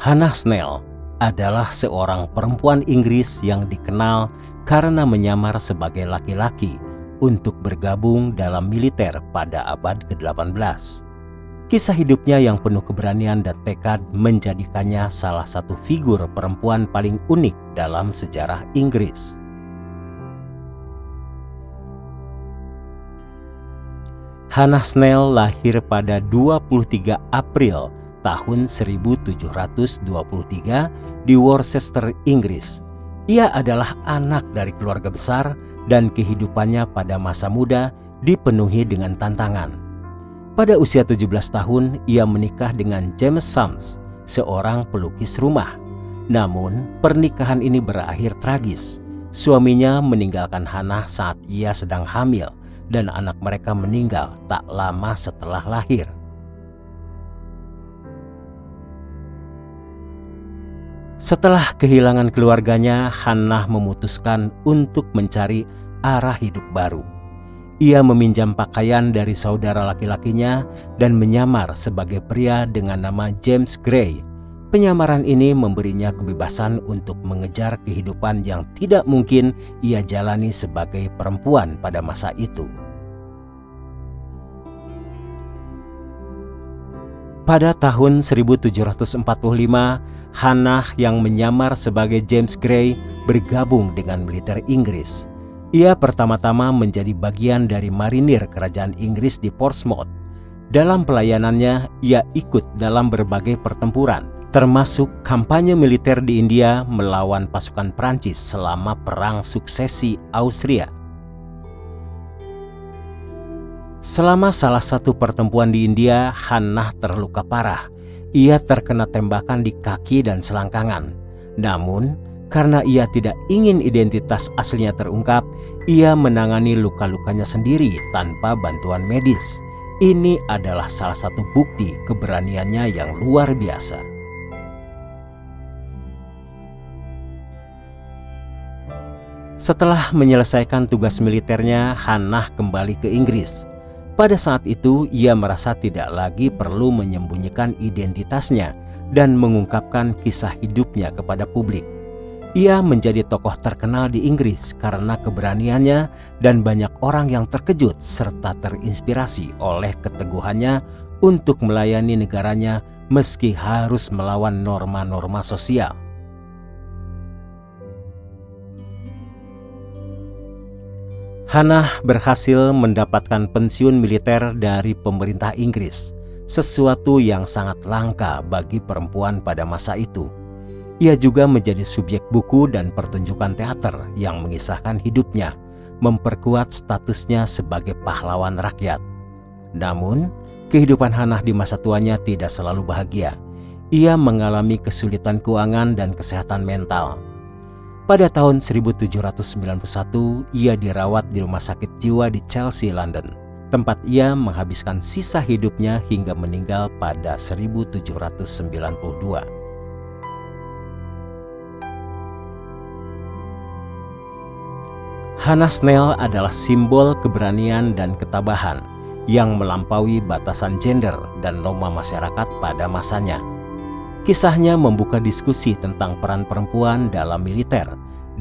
Hannah Snell adalah seorang perempuan Inggris yang dikenal karena menyamar sebagai laki-laki untuk bergabung dalam militer pada abad ke-18. Kisah hidupnya yang penuh keberanian dan tekad menjadikannya salah satu figur perempuan paling unik dalam sejarah Inggris. Hannah Snell lahir pada 23 April tahun 1723 di Worcester, Inggris. Ia adalah anak dari keluarga besar dan kehidupannya pada masa muda dipenuhi dengan tantangan. Pada usia 17 tahun, ia menikah dengan James Sams, seorang pelukis rumah. Namun, pernikahan ini berakhir tragis. Suaminya meninggalkan Hannah saat ia sedang hamil, dan anak mereka meninggal tak lama setelah lahir. Setelah kehilangan keluarganya, Hannah memutuskan untuk mencari arah hidup baru. Ia meminjam pakaian dari saudara laki-lakinya dan menyamar sebagai pria dengan nama James Gray. Penyamaran ini memberinya kebebasan untuk mengejar kehidupan yang tidak mungkin ia jalani sebagai perempuan pada masa itu. Pada tahun 1745, Hannah yang menyamar sebagai James Gray bergabung dengan militer Inggris. Ia pertama-tama menjadi bagian dari marinir kerajaan Inggris di Portsmouth. Dalam pelayanannya, ia ikut dalam berbagai pertempuran, termasuk kampanye militer di India melawan pasukan Prancis selama Perang Suksesi Austria. Selama salah satu pertempuran di India, Hannah terluka parah. Ia terkena tembakan di kaki dan selangkangan. Namun, karena ia tidak ingin identitas aslinya terungkap, ia menangani luka-lukanya sendiri tanpa bantuan medis. Ini adalah salah satu bukti keberaniannya yang luar biasa. Setelah menyelesaikan tugas militernya, Hannah kembali ke Inggris. Pada saat itu, ia merasa tidak lagi perlu menyembunyikan identitasnya dan mengungkapkan kisah hidupnya kepada publik. Ia menjadi tokoh terkenal di Inggris karena keberaniannya, dan banyak orang yang terkejut serta terinspirasi oleh keteguhannya untuk melayani negaranya meski harus melawan norma-norma sosial. Hannah berhasil mendapatkan pensiun militer dari pemerintah Inggris, sesuatu yang sangat langka bagi perempuan pada masa itu. Ia juga menjadi subjek buku dan pertunjukan teater yang mengisahkan hidupnya, memperkuat statusnya sebagai pahlawan rakyat. Namun, kehidupan Hannah di masa tuanya tidak selalu bahagia. Ia mengalami kesulitan keuangan dan kesehatan mental. Pada tahun 1791, ia dirawat di rumah sakit jiwa di Chelsea, London, tempat ia menghabiskan sisa hidupnya hingga meninggal pada 1792. Hannah Snell adalah simbol keberanian dan ketabahan yang melampaui batasan gender dan norma masyarakat pada masanya. Kisahnya membuka diskusi tentang peran perempuan dalam militer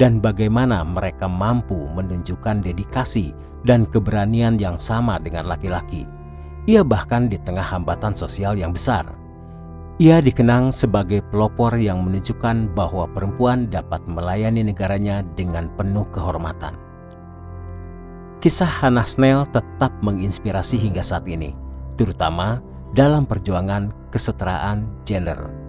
dan bagaimana mereka mampu menunjukkan dedikasi dan keberanian yang sama dengan laki-laki. Ia bahkan di tengah hambatan sosial yang besar. Ia dikenang sebagai pelopor yang menunjukkan bahwa perempuan dapat melayani negaranya dengan penuh kehormatan. Kisah Hannah Snell tetap menginspirasi hingga saat ini, terutama dalam perjuangan kesetaraan gender.